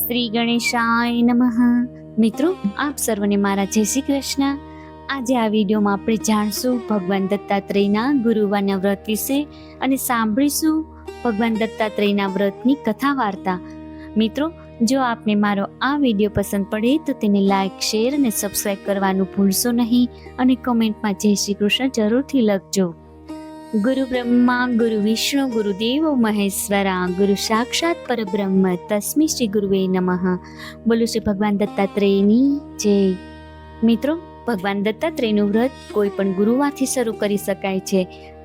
શ્રી ગણેશાય નમઃ. મિત્રો, આપ સર્વને મારા જય શ્રી કૃષ્ણ. આજે આ વિડીયોમાં આપણે જાણશું ભગવાન દત્તાત્રેયના ગુરુવારના વ્રત વિશે અને સાંભળીશું ભગવાન દત્તાત્રેયના વ્રતની કથા વાર્તા. મિત્રો, જો આપને મારો આ વિડીયો પસંદ પડે તો તેને લાઈક, શેર અને સબસ્ક્રાઈબ કરવાનું ભૂલશો નહીં અને કોમેન્ટમાં જય શ્રી કૃષ્ણ જરૂરથી લખજો. ગુરુ બ્રહ્મા ગુરુ વિષ્ણુ ગુરુદેવો મહેશ્વરા ગુરુ સાક્ષાત પરબ્રહ્મ તસ્मै શ્રી ગુરુવે નમઃ. બોલો શ્રી ભગવાન દત્તાત્રેયની જય. મિત્રો, ભગવાન દત્તાત્રેયનું વ્રત કોઈ પણ ગુરુવારથી શરૂ કરી શકાય છે.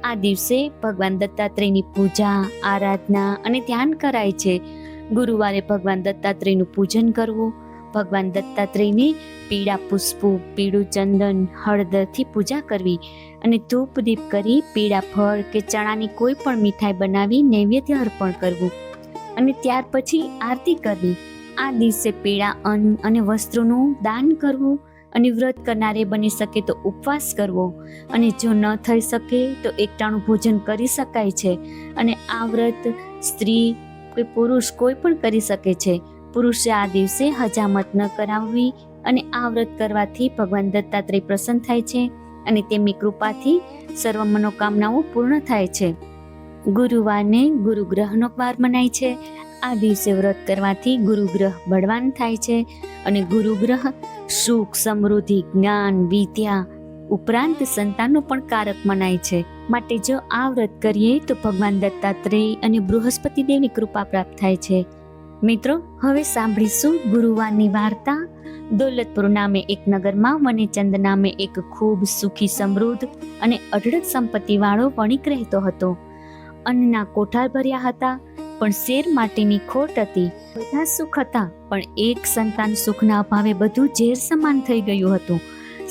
આ દિવસે ભગવાન દત્તાત્રેયની પૂજા, આરાધના અને ધ્યાન કરાય છે. ગુરુવારે ભગવાન દત્તાત્રેયનું પૂજન કરવું, ભગવાન દત્તાત્રેયને પીળા પુષ્પો, પીળું ચંદન, હળદરથી પૂજા કરવી અને ધૂપ દીપ કરી પીળા ફળ કે ચણાની કોઈ પણ મીઠાઈ બનાવી નૈવેદ્ય અર્પણ કરવું અને ત્યાર પછી આરતી કરવી. આ દિવસે પીળા અન્ન અને વસ્ત્રોનું દાન કરવું અને વ્રત કરનારે બની શકે તો ઉપવાસ કરવો અને જો ન થઈ શકે તો એકટાણું ભોજન કરી શકાય છે. અને આ વ્રત સ્ત્રી કે પુરુષ કોઈ પણ કરી શકે છે. પુરુષે આ દિવસે હજામત ન કરાવવી અને આ વ્રત કરવાથી ભગવાન દત્તાત્રેય પ્રસન્ન થાય છે અને તેમની કૃપાથી સર્વ મનોકામનાઓ પૂર્ણ થાય છે. ગુરુવારને ગુરુગ્રહનો વાર મનાય છે. આ દિવસે વ્રત કરવાથી ગુરુગ્રહ બળવાન થાય છે અને ગુરુગ્રહ સુખ, સમૃદ્ધિ, જ્ઞાન, વિદ્યા ઉપરાંત સંતાનનો પણ કારક મનાય છે. માટે જો આ વ્રત કરીએ તો ભગવાન દત્તાત્રેય અને બૃહસ્પતિ દેવની કૃપા પ્રાપ્ત થાય છે. મિત્રો, હવે સાંભળીશું ગુરુવારની વાર્તા. દોલતપુર નામે એક નગરમાં વનેચંદ નામે એક ખૂબ સુખી, સમૃદ્ધ અને અઢળક સંપત્તિવાળો વણિક રહેતો હતો. અન્નના કોઠાર ભર્યા હતા, પણ શેર માટેની ખોટ હતી. બધા સુખ હતા, પણ એક સંતાન સુખના અભાવે બધું ઝેર સમાન થઈ ગયું હતું.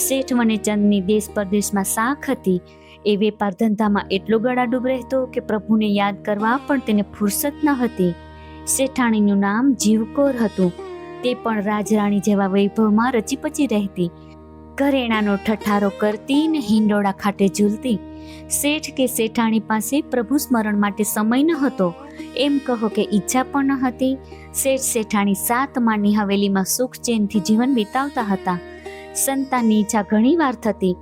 શેઠ વનેચંદની દેશ પરદેશમાં શાખ હતી. એ વેપાર ધંધામાં એટલો ગળાડૂબ રહેતો કે પ્રભુને યાદ કરવા પણ તેને ફુરસત ન હતી. શેઠાણીનું નામ જીવકોર હતું. તે પણ રાજરાણી જેવા વૈભવમાં રચીપચી રહેતી. ઘરેણાનો ઠઠારો કરતી ને હિંડોળા ખાટે ઝૂલતી. શેઠ કે શેઠાણી પાસે પ્રભુ સ્મરણ માટે સમય ન હતો, એમ કહો કે ઈચ્છા પણ ન હતી. શેઠ શેઠાણી 7 માળની હવેલીમાં સુખ ચેનથી જીવન વિતાવતા હતા. સંતાનની ઈચ્છા ઘણી વાર થતી,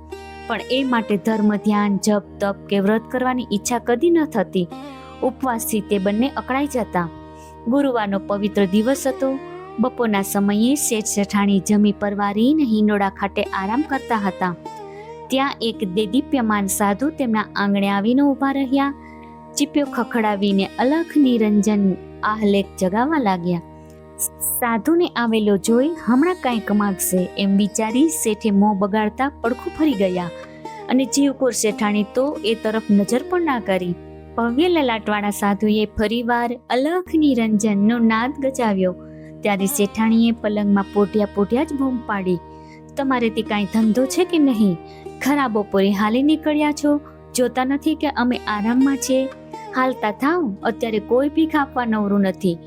પણ એ માટે ધર્મ, ધ્યાન, જપ, તપ કે વ્રત કરવાની ઈચ્છા કદી ન થતી. ઉપવાસથી તે બંને અકળાઈ જતા. ગુરુવારનો પવિત્ર દિવસ હતો. બપોરના સમયે શેઠ શેઠાણી જમી પરવારીને હિંડોળા ખાતે આરામ કરતા હતા. ત્યાં એક દેદીપ્યમાન સાધુ તેમના આંગણે આવીને ઊભા રહ્યા. ચીપિયો ખખડાવીને અલખ નિરંજન આહલેખ જગાવવા લાગ્યા. સાધુને આવેલો જોઈ હમણાં કાંઈક માગશે એમ વિચારી શેઠે મોં બગાડતા પડખું ફરી ગયા અને જીવકોર શેઠાણી તો એ તરફ નજર પણ ના કરી. ભવ્ય લલાટવાળા સાધુએ ફરીવાર અલખ નિરંજનનો નાદ ગજાવ્યો. ત્યારે શેઠાણીએ પલંગમાં પોઢ્યા જ બૂમ પાડી, તમારે તે કાંઈ ધંધો છે કે નહીં? ખરા બપોરે હાલી નીકળ્યા છો? જોતા નથી કે અમે આરામમાં છીએ? હાલતા થાવ, અત્યારે કોઈ ભીખ આપવા નવરું નથી.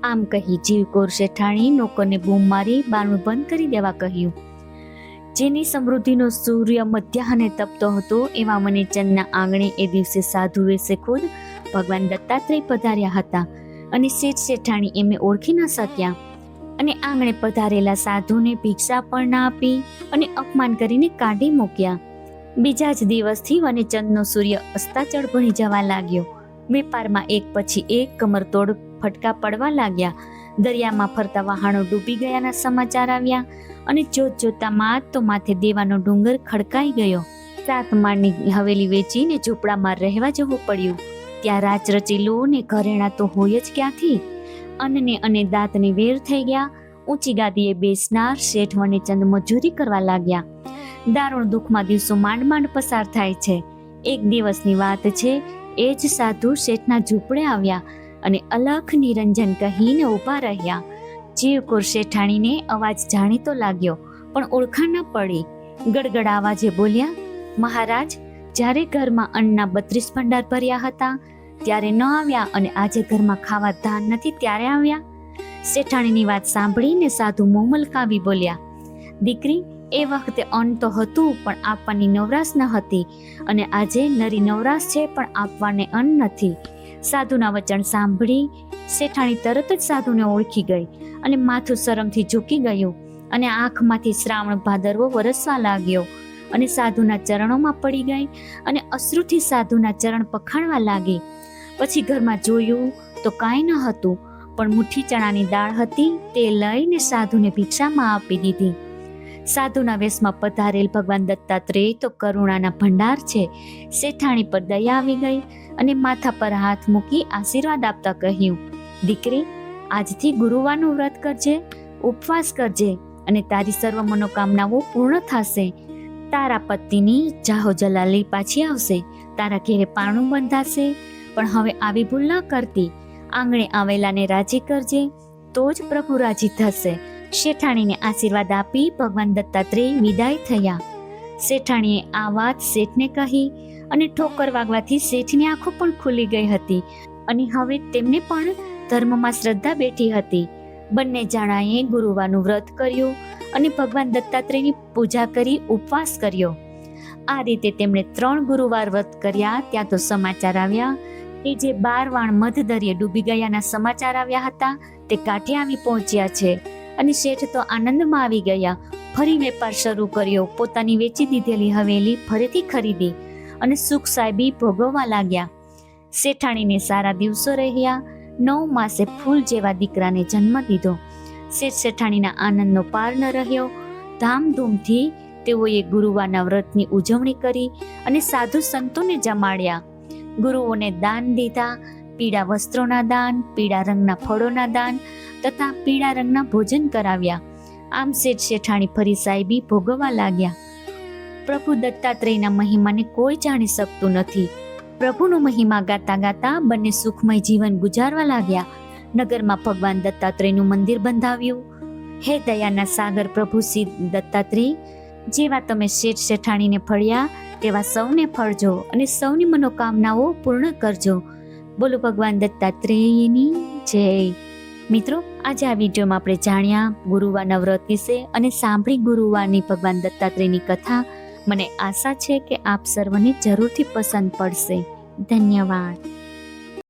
આમ કહી જીવકોર શેઠાણી નોકરને બૂમ મારી બારણું બંધ કરી દેવા કહ્યું. જેની સમૃદ્ધિનો સૂર્ય મધ્યાહને તપતો હતો એવા વનેચંદના આંગણે એ દિવસે સાધુ વેશે ખુદ ભગવાન દત્તાત્રેય પધાર્યા હતા અને શેઠ શેઠાણી એમને ઓળખી ન શક્યા અને આંગણે પધારેલા સાધુને ભિક્ષા પણ ના આપી અને અપમાન કરીને કાઢી મૂક્યા. બીજા જ દિવસથી વનેચંદનો સૂર્ય અસ્તાચળ ભણી જવા લાગ્યો. વેપારમાં એક પછી એક કમરતોડ ફટકા પડવા લાગ્યા. દરિયામાં ફરતા વહાણો ડૂબી ગયાના સમાચાર આવ્યા અને જોતજોતામાં તો માથે દેવાનો ડુંગર ખડકાઈ ગયો. 7 માળની હવેલી વેચીને ઝૂંપડામાં રહેવા જવું પડ્યું. ત્યાં રાચરચી લો ને ઘરેણા તો હોય જ ક્યાંથી? અન્નને અને દાંતને વેર થઈ ગયા. ઊંચી ગાદીએ બેસનાર શેઠ વનેચંદ મજૂરી કરવા લાગ્યા. દારૂણ દુઃખમાં દિવસો માંડ માંડ પસાર થાય છે. એક દિવસની વાત છે. એ જ સાધુ શેઠના ઝૂંપડે આવ્યા અને અલખ નિરંજન કહીને ઊભા રહ્યા. જીવકોર શેઠાણીને અવાજ જાણીતો લાગ્યો, પણ ઓળખાણ ન પડી. ગડગડ આવાજે બોલ્યા, મહારાજ, જ્યારે ઘરમાં અન્નના 32 ભંડાર ભર્યા હતા ત્યારે ન આવ્યા અને આજે ઘરમાં ખાવા ધાન નથી ત્યારે આવ્યા. શેઠાણીની વાત સાંભળીને સાધુ મોં મલકાવી બોલ્યા, દીકરી, એ વખતે અન્ન તો હતું પણ આપવાની નવરાશ ન હતી અને આજે નરી નવરાશ છે પણ આપવાને અન્ન નથી. સાધુના વચન સાંભળી શેઠાણી તરત જ સાધુને ઓળખી ગઈ અને માથું શરમથી ઝૂકી ગયું અને આંખમાંથી શ્રાવણ ભાદરવો વરસવા લાગ્યો અને સાધુના ચરણોમાં પડી ગઈ અને અશ્રુથી સાધુના ચરણ પખાણવા લાગી. પછી ઘરમાં જોયું તો કાંઈ ન હતું, પણ મુઠ્ઠી ચણાની દાળ હતી, તે લઈને સાધુને ભિક્ષામાં આપી દીધી. સાધુના વેશમાં પધારેલ ભગવાન દત્તાત્રેય તો કરુણાના ભંડાર છે. શેઠાણી પર દયા આવી ગઈ અને માથા પર હાથ મૂકી આશીર્વાદ આપતા કહ્યું, દીકરી, આજથી ગુરુવારનું વ્રત કરજે, ઉપવાસ કરજે અને તારી સર્વ મનોકામનાઓ પૂર્ણ થશે. તારા પતિની જાહો જલાલી પાછી આવશે, તારા ઘેરે પારણું બંધાશે. પણ હવે આવી ભૂલ ન કરતી, આંગણે આવેલાને રાજી કરજે, તો જ પ્રભુ રાજી થશે. શેઠાણીને આશીર્વાદ આપી ભગવાન દત્તાત્રેય વિદાય થયા. શેઠાણીએ આ વાત શેઠને કહી અને ઠોકર વાગવાથી શેઠની આંખો પણ ખુલી ગઈ હતી અને હવે તેમને પણ ધર્મમાં શ્રદ્ધા બેઠી હતી. બંને જણાએ ગુરુવારનું વ્રત કર્યું અને ભગવાન દત્તાત્રેયની પૂજા કરી ઉપવાસ કર્યો. આ રીતે તેમણે 3 ગુરુવાર વ્રત કર્યા. ત્યાં તો સમાચાર આવ્યા કે જે 12 વાણ મધદરિયે ડૂબી ગયાના સમાચાર આવ્યા હતા તે કાંઠે આવી પહોંચ્યા છે. અને શેઠ તો આનંદમાં આવી ગયા. ફરી વેપાર શરૂ કર્યો, પોતાની વેચી દીધેલી હવેલી ફરીથી ખરીદી અને સુખ સાહેબી ભોગવવા લાગ્યા. શેઠાણીને સારા દિવસો રહ્યા. 9 માસે ફૂલ જેવા દીકરાને જન્મ દીધો. શેઠ શેઠાણીના આનંદનો પાર ન રહ્યો. ધામધૂમથી તેઓએ ગુરુવારના વ્રતની ઉજવણી કરી અને સાધુ સંતોને જમાડ્યા. ગુરુઓને દાન દીધા. પીળા વસ્ત્રોના દાન, પીળા રંગના ફળોના દાન તથા પીળા રંગના ભોજન કરાવ્યા. આમ શેઠ શેઠાણી ફરી સાહેબી ભોગવવા લાગ્યા. પ્રભુ દત્તાત્રેયના મહિમાને કોઈ જાણી શકતું નથી. પ્રભુનો મહિમા ગાતા ગાતા બંને સુખમય જીવન ગુજારવા લાગ્યા. નગરમાં ભગવાન દત્તાત્રેયનું મંદિર બંધાવ્યું. હે દયાના સાગર પ્રભુ શ્રી દત્તાત્રેય, જેવા તમે શેઠ શેઠાણીને ફળ્યા તેવા સૌને ફળજો અને સૌની મનોકામનાઓ પૂર્ણ કરજો. બોલો ભગવાન દત્તાત્રેયની જય. મિત્રો, આજે આ વિડીયોમાં આપણે જાણ્યા ગુરુવારના વ્રત વિશે અને સાંભળી ગુરુવારની ભગવાન દત્તાત્રેયની કથા. મને આશા છે કે આપ સર્વને જરૂરથી પસંદ પડશે. ધન્યવાદ.